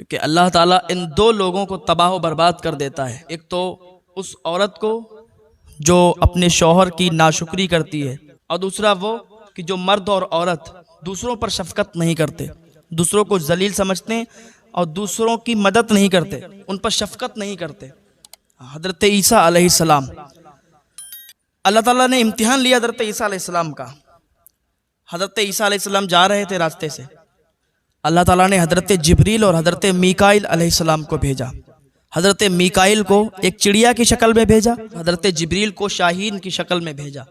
क्योंकि अल्लाह ताला इन दो लोगों को तबाह व बर्बाद कर देता है। एक तो उस औरत को जो अपने शौहर की नाशुक्री करती है, और दूसरा वो कि जो मर्द और औरत दूसरों पर शफकत नहीं करते, दूसरों को जलील समझते हैं और दूसरों की मदद नहीं करते, उन पर शफकत नहीं करते। हज़रत ईसा अलैहिस्सलाम, अल्लाह ताला ने इम्तिहान लिया हज़रत ईसा अलैहिस्सलाम का। हज़रत ईसा अलैहिस्सलाम जा रहे थे रास्ते से, अल्लाह ताला ने हज़रत जिब्रील और हज़रत मीकाईल अलैहिस्सलाम को भेजा। हज़रत मीकाईल को एक चिड़िया की शक्ल में भेजा, हज़रत जिब्रील को शाहीन की शक्ल में भेजा।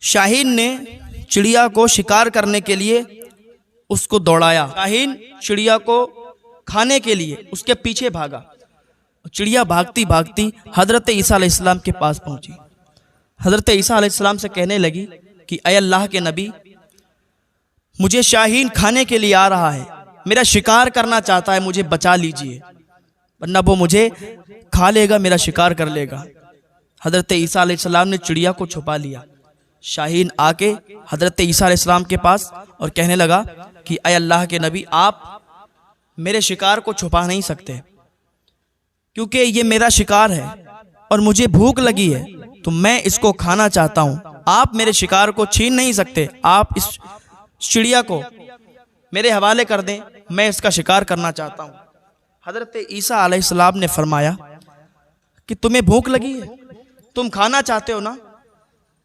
शाहीन ने चिड़िया को शिकार करने के लिए उसको दौड़ाया, शाहीन चिड़िया को खाने के लिए उसके पीछे भागा। चिड़िया भागती भागती हज़रत ईसा अलैहिस्सलाम के पास पहुंची। हज़रत ईसा अलैहिस्सलाम से कहने लगी कि अय अल्लाह के नबी, मुझे शाहीन खाने के लिए आ रहा है, मेरा शिकार करना चाहता है, मुझे बचा लीजिए वरना वो मुझे खा लेगा, मेरा शिकार कर लेगा। हज़रत ईसा अलैहिस्सलाम ने चिड़िया को छुपा लिया। शाहीन आके हज़रत ईसा अलैहिस्सलाम के पास और कहने लगा कि अय अल्लाह के नबी, आप मेरे शिकार को छुपा नहीं सकते, क्योंकि ये मेरा शिकार है और मुझे भूख लगी है, तो मैं इसको खाना चाहता हूँ। आप मेरे शिकार को छीन नहीं सकते, आप इस चिड़िया को मेरे हवाले कर दें, मैं इसका शिकार करना चाहता हूँ। हज़रत ईसा अलैहिस्सलाम ने फरमाया कि तुम्हें भूख लगी है, तुम खाना चाहते हो ना,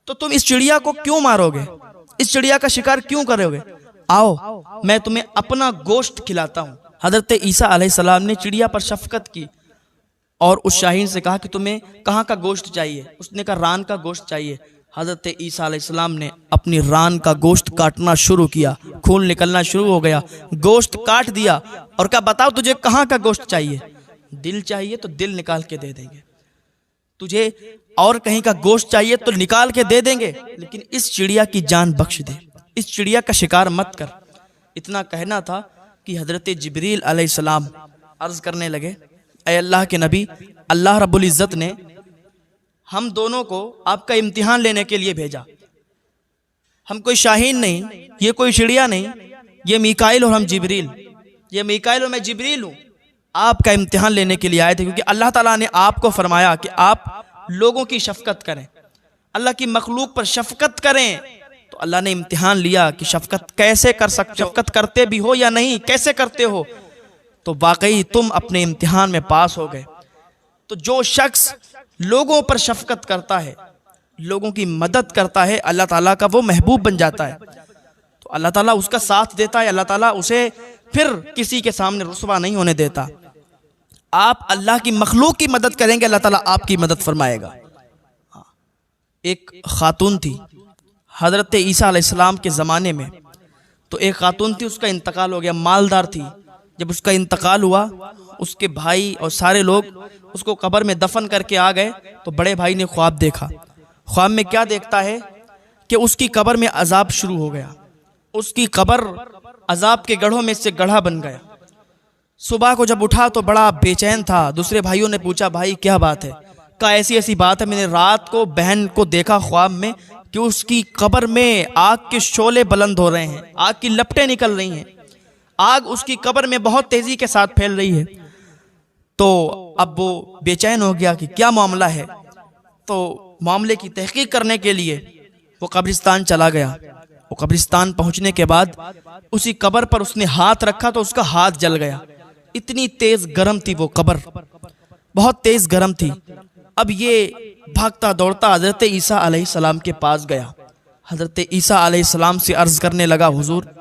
तो तुम इस चिड़िया को क्यों मारोगे, इस चिड़िया का शिकार क्यों करोगे? आओ मैं तुम्हें अपना गोश्त खिलाता हूँ। हज़रत ईसा अलैहिस्सलाम ने चिड़िया पर शफकत की और उस शाहीन से कहा कि तुम्हें कहाँ का गोश्त चाहिए? उसने कहा रान का गोश्त चाहिए। हज़रत ईसा अलैहिस्सलाम ने अपनी रान का गोश्त काटना शुरू किया, खून निकलना शुरू हो गया, गोश्त काट दिया और कहा बताओ तुझे कहाँ का गोश्त चाहिए? दिल चाहिए तो दिल निकाल के दे देंगे, तुझे और कहीं का गोश्त चाहिए तो निकाल के दे देंगे, लेकिन इस चिड़िया की जान बख्श दे, इस चिड़िया का शिकार मत कर। इतना कहना था कि हज़रत जिब्रील अलैहिस्सलाम अर्ज़ करने लगे, ऐ अल्लाह के नबी, अल्लाह रब्बुल इज़्ज़त ने हम दोनों को आपका इम्तिहान लेने के लिए भेजा। हम कोई शाहीन नहीं, ये कोई चिड़िया नहीं, ये मीकाईल और हम जिब्रील, ये मीकाईल और मैं जिब्रील हूँ, आपका इम्तिहान लेने के लिए आए थे। क्योंकि अल्लाह ताला ने आपको फरमाया कि आप लोगों की शफकत करें, अल्लाह की मखलूक पर शफकत करें, तो अल्लाह ने इम्तिहान लिया कि शफकत कैसे कर सकते हो, शफकत करते भी हो या नहीं, कैसे करते हो। तो वाकई तुम अपने इम्तिहान में पास हो गए। तो जो शख्स लोगों पर शफकत करता है, लोगों की मदद करता है, अल्लाह ताला का वो महबूब बन जाता है, तो अल्लाह ताला उसका साथ देता है, अल्लाह ताला उसे फिर किसी के सामने रुसवा नहीं होने देता। आप अल्लाह की मखलूक की मदद करेंगे, अल्लाह ताला आपकी मदद फरमाएगा। एक खातून थी हज़रत ईसा अलैहिस्सलाम के ज़माने में, तो एक खातून थी, उसका इंतकाल हो गया, मालदार थी। जब उसका इंतकाल हुआ, उसके भाई और सारे लोग उसको कब्र में दफन करके आ गए, तो बड़े भाई ने ख्वाब देखा। ख्वाब में क्या देखता है कि उसकी कब्र में अजाब शुरू हो गया, उसकी कब्र अजाब के गढ़ों में से गढ़ा बन गया। सुबह को जब उठा तो बड़ा बेचैन था। दूसरे भाइयों ने पूछा, भाई क्या बात है? कहा ऐसी ऐसी बात है, मैंने रात को बहन को देखा ख्वाब में कि उसकी कब्र में आग के शोले बुलंद हो रहे हैं, आग की लपटें निकल रही हैं, आग उसकी कब्र में बहुत तेजी के साथ फैल रही है। तो अब वो बेचैन हो गया कि क्या मामला है। तो मामले की तहकीक करने के लिए वो कब्रिस्तान चला गया। वो कब्रिस्तान पहुंचने के बाद उसी कब्र पर उसने हाथ रखा तो उसका हाथ जल गया। इतनी तेज गर्म थी वो कब्र, बहुत तेज गर्म थी। अब ये भागता दौड़ता हज़रत ईसा अलैहिस्सलाम के पास गया। हज़रत ईसा अलैहिस्सलाम से अर्ज़ करने लगा, हुजूर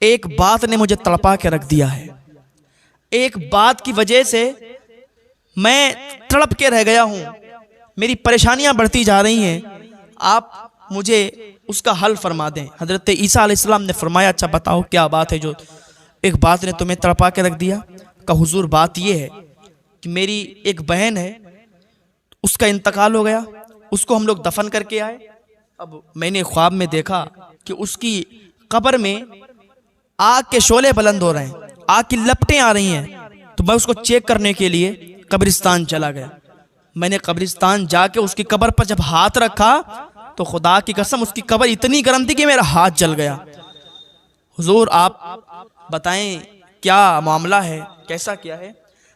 एक बात ने मुझे तड़पा के रख दिया है, एक बात की वजह से मैं तड़प के रह गया हूँ, मेरी परेशानियां बढ़ती जा रही हैं, आप मुझे उसका हल फरमा दें। हज़रत ईसा अलैहिस्सलाम ने फरमाया, अच्छा बताओ क्या बात है जो एक बात ने तुम्हें तड़पा के रख दिया? कहा हुजूर बात यह है कि मेरी एक बहन है, उसका इंतकाल हो गया, उसको हम लोग दफन करके आए। अब मैंने ख्वाब में देखा कि उसकी कब्र में आग के शोले बुलंद हो रहे हैं, आग की लपटें आ रही हैं, तो मैं उसको चेक करने के लिए कब्रिस्तान चला गया। मैंने कब्रिस्तान जाके उसकी कब्र पर जब हाथ रखा तो खुदा की कसम उसकी कब्र इतनी गर्म थी कि मेरा हाथ जल गया। हुजूर आप बताएं क्या मामला है, कैसा क्या है।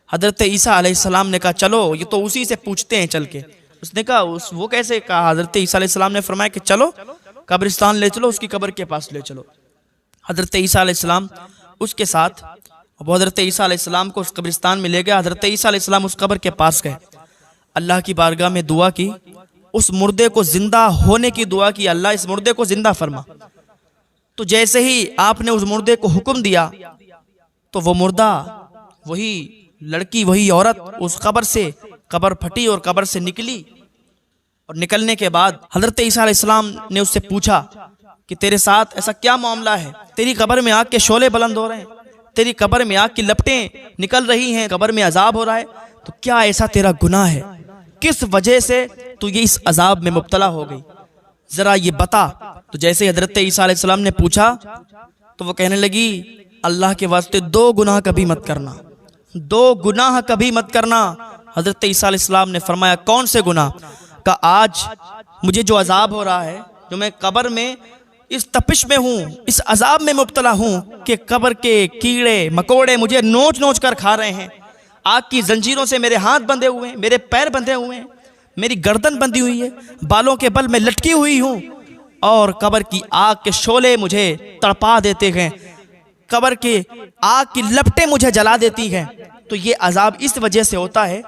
हज़रत ईसा अलैहिस्सलाम ने कहा चलो ये तो उसी से पूछते हैं चल के। उसने कहा वो कैसे कहा। हज़रत ईसा अलैहिस्सलाम ने फरमाया कि चलो कब्रिस्तान ले चलो, उसकी कब्र के पास ले चलो। हज़रत ईसा अलैहिस्सलाम उसके साथ, वो हज़रत ईसा अलैहिस्सलाम को उस कब्रिस्तान में ले गया। हज़रत ईसा अलैहिस्सलाम उस कब्र के पास गए, अल्लाह की बारगाह में दुआ की, उस मुर्दे को जिंदा होने की दुआ की, अल्लाह इस मुर्दे को जिंदा फरमा। तो जैसे ही आपने उस मुर्दे को हुक्म दिया तो वो मुर्दा, वही लड़की, वही औरत उस कब्र से, कब्र फटी और कब्र से निकली। और निकलने के बाद हज़रत ईसा अलैहिस्सलाम ने उससे पूछा कि तेरे साथ ऐसा क्या मामला है, तेरी कब्र में आग के शोले बुलंद हो रहे हैं, तेरी कब्र में आग की लपटें निकल रही हैं, कब्र में अजाब हो रहा है, तो क्या ऐसा तेरा गुनाह है, किस वजह से तू ये इस अजाब में मुब्तला हो गई, जरा ये बता। तो जैसे हज़रत ईसा अलैहिस्सलाम ने पूछा तो वो कहने लगी अल्लाह के वास्ते 2 गुनाह कभी मत करना, 2 गुनाह कभी मत करना। हज़रत ईसा अलैहिस्सलाम ने फरमाया कौन से गुनाह। का आज मुझे जो अजाब हो रहा है, जो मैं कब्र में इस तपिश में हूँ, इस अजाब में मुब्तला हूँ कि कब्र के कीड़े मकोड़े मुझे नोच नोच कर खा रहे हैं, आग की जंजीरों से मेरे हाथ बंधे हुए हैं, मेरे पैर बंधे हुए हैं, मेरी गर्दन बंधी हुई है, बालों के बल में लटकी हुई हूँ और कब्र की आग के शोले मुझे तड़पा देते हैं, कब्र के आग की लपटें मुझे जला देती हैं। तो ये अजाब इस वजह से होता है।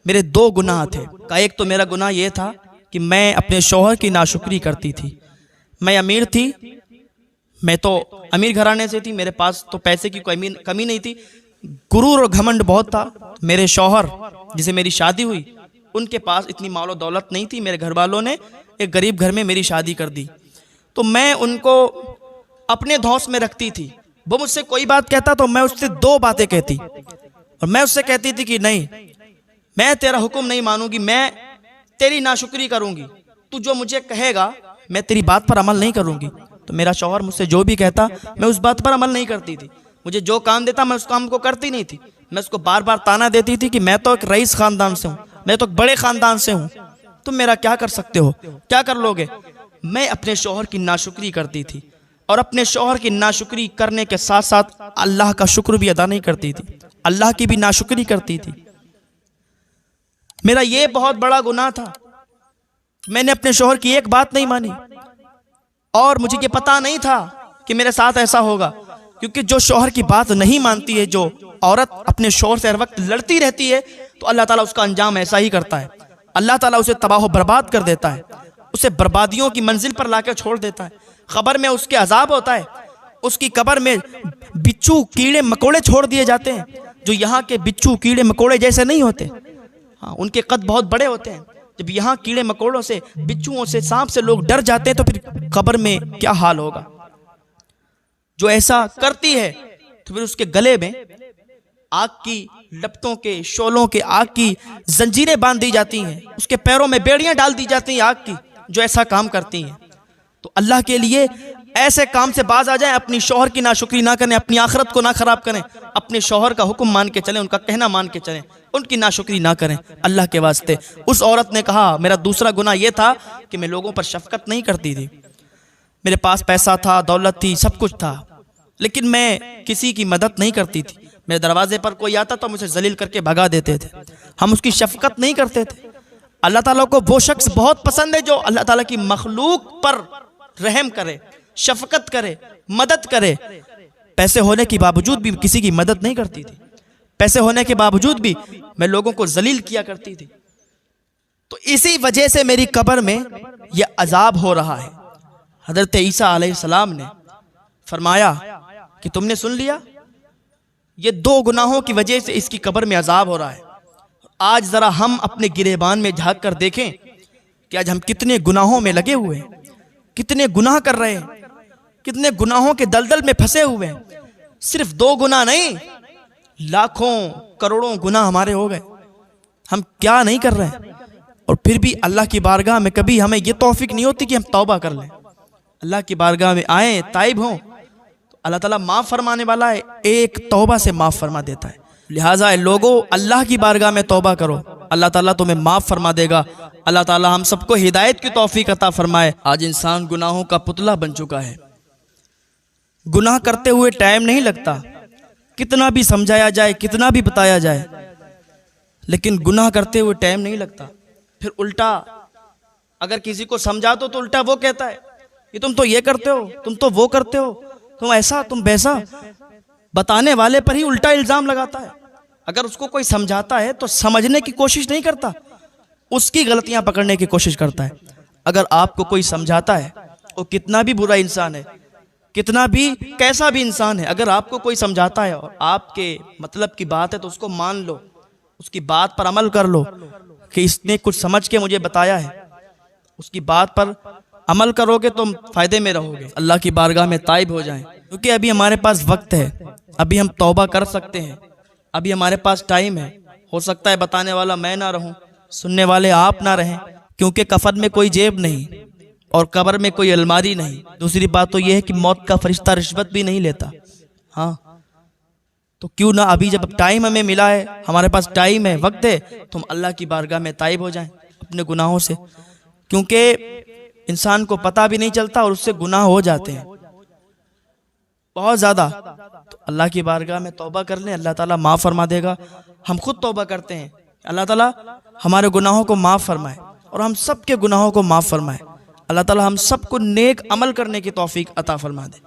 मेरे 2 गुनाह थे। का एक तो मेरा गुनाह ये था कि मैं अपने शौहर की नाशुक्री करती थी। मैं अमीर थी, मैं तो अमीर घराने से थी, मेरे पास तो पैसे की कोई कमी नहीं थी, गुरूर और घमंड बहुत था। मेरे शौहर जिसे मेरी शादी हुई उनके पास इतनी मालो दौलत नहीं थी, मेरे घर वालों ने एक गरीब घर में मेरी शादी कर दी। तो मैं उनको अपने धौंस में रखती थी। वो मुझसे कोई बात कहता तो मैं उससे 2 बातें कहती और मैं उससे कहती थी कि नहीं, मैं तेरा हुक्म नहीं मानूंगी, मैं तेरी नाशुक्री करूंगी, तू जो मुझे कहेगा मैं तेरी बात पर अमल नहीं करूंगी। तो मेरा शौहर मुझसे जो भी कहता मैं उस बात पर अमल नहीं करती थी। मुझे जो काम देता मैं उस काम को करती नहीं थी। मैं उसको बार बार ताना देती थी कि मैं तो एक रईस खानदान से हूँ, मैं तो एक बड़े खानदान से हूँ, तुम मेरा क्या कर सकते हो, क्या कर लोगे। मैं अपने शौहर की नाशुक्री करती थी और अपने शौहर की नाशुक्री करने के साथ साथ अल्लाह का शुक्र भी अदा नहीं करती थी, अल्लाह की भी नाशुक्री करती थी। मेरा ये बहुत बड़ा गुनाह था। मैंने अपने शौहर की एक बात नहीं मानी और मुझे ये पता नहीं था कि मेरे साथ ऐसा होगा, क्योंकि जो शौहर की बात नहीं मानती है, जो औरत अपने शौहर से हर वक्त लड़ती रहती है, तो अल्लाह ताला उसका अंजाम ऐसा ही करता है। अल्लाह ताला उसे तबाह बर्बाद कर देता है, उसे बर्बादियों की मंजिल पर लाकर छोड़ देता है। कब्र में उसके अजाब होता है, उसकी कब्र में बिच्छू कीड़े मकोड़े छोड़ दिए जाते हैं, जो यहाँ के बिच्छू कीड़े मकोड़े जैसे नहीं होते। हाँ, उनके कद बहुत बड़े होते हैं। जब यहाँ कीड़े मकोड़ों से, बिच्छुओं से, सांप से लोग डर जाते हैं तो फिर कब्र में क्या हाल होगा। जो ऐसा करती है तो फिर उसके गले में आग की लपटों के, शोलों के आग की जंजीरें बांध दी जाती हैं, उसके पैरों में बेड़ियां डाल दी जाती हैं आग की, जो ऐसा काम करती हैं। तो अल्लाह के लिए ऐसे काम से बाज आ जाएं, अपनी शौहर की नाशुक्री ना करें, अपनी आखिरत को ना खराब करें, अपने शौहर का हुक्म मान के चलें, उनका कहना मान के चलें, उनकी नाशुक्री ना करें अल्लाह के वास्ते। उस औरत ने कहा मेरा दूसरा गुनाह यह था कि मैं लोगों पर शफकत नहीं करती थी। मेरे पास पैसा था, दौलत थी, सब कुछ था, लेकिन मैं किसी की मदद नहीं करती थी। मेरे दरवाजे पर कोई आता तो मुझे जलील करके भगा देते थे, हम उसकी शफकत नहीं करते थे। अल्लाह ताला को वो शख्स बहुत पसंद है जो अल्लाह ताला की मखलूक पर रहम करे, शफकत करे, मदद करे। पैसे होने के बावजूद भी किसी की मदद नहीं करती थी, पैसे होने के बावजूद भी मैं लोगों को जलील किया करती थी। तो इसी वजह से मेरी कब्र में यह अजाब हो रहा है। हज़रत ईसा अलैहिस्सलाम ने फरमाया कि तुमने सुन लिया, ये 2 गुनाहों की वजह से इसकी कब्र में अजाब हो रहा है। आज जरा हम अपने गिरेबान में झांक कर देखें कि आज हम कितने गुनाहों में लगे हुए हैं, कितने गुनाह कर रहे हैं, कितने गुनाहों के दलदल में फंसे हुए हैं। सिर्फ 2 गुनाह नहीं, लाखों करोड़ों गुनाह हमारे हो गए, हम क्या नहीं कर रहे हैं। और फिर भी अल्लाह की बारगाह में कभी हमें ये तौफीक नहीं होती कि हम तौबा कर लें, अल्लाह की बारगाह में आए, ताइब हों, तो अल्लाह ताला माफ़ फरमाने वाला है, एक तौबा से माफ़ फरमा देता है। लिहाजा लोगों, अल्लाह की बारगाह में तौबा करो, अल्लाह ताला तुम्हें माफ़ फरमा देगा। अल्लाह ताला हम सबको हिदायत की तौफीक अता फरमाए। आज इंसान गुनाहों का पुतला बन चुका है, गुनाह करते हुए टाइम नहीं लगता, कितना भी समझाया जाए, कितना भी बताया जाए, लेकिन गुनाह करते हुए टाइम नहीं लगता। फिर उल्टा अगर किसी को समझा तो उल्टा वो कहता है कि तुम तो ये करते हो, तुम तो वो करते हो, तुम ऐसा तुम वैसा। बताने वाले पर ही उल्टा इल्जाम लगाता है। अगर उसको कोई समझाता है तो समझने की कोशिश नहीं करता, उसकी गलतियां पकड़ने की कोशिश करता है। अगर आपको कोई समझाता है, वो कितना भी बुरा इंसान है, कितना भी कैसा भी इंसान है, अगर आपको कोई समझाता है और आपके मतलब की बात है तो उसको मान लो, उसकी बात पर अमल कर लो कि इसने कुछ समझ के मुझे बताया है, उसकी बात पर अमल करोगे तो फायदे में रहोगे। अल्लाह की बारगाह में ताइब हो जाएं, क्योंकि अभी हमारे पास वक्त है, अभी हम तौबा कर सकते हैं, अभी हमारे पास टाइम है। हो सकता है बताने वाला मैं ना रहूं, सुनने वाले आप ना रहें, क्योंकि कफन में कोई जेब नहीं और कब्र में कोई अलमारी नहीं। दूसरी बात तो यह है कि मौत का फरिश्ता रिश्वत भी नहीं लेता। हाँ, तो क्यों ना अभी जब टाइम हमें मिला है, हमारे पास टाइम है, वक्त है, तो हम अल्लाह की बारगाह में ताइब हो जाएं अपने गुनाहों से, क्योंकि इंसान को पता भी नहीं चलता और उससे गुनाह हो जाते हैं बहुत ज्यादा। तो अल्लाह की बारगाह में तौबा कर लें, अल्लाह ताला माफ़ फरमा देगा। हम खुद तौबा करते हैं, अल्लाह ताला हमारे गुनाहों को माफ़ फरमाए और हम सब के गुनाहों को माफ़ फरमाए। अल्लाह ताला हम सबको नेक अमल करने की तौफीक अता फरमा दे।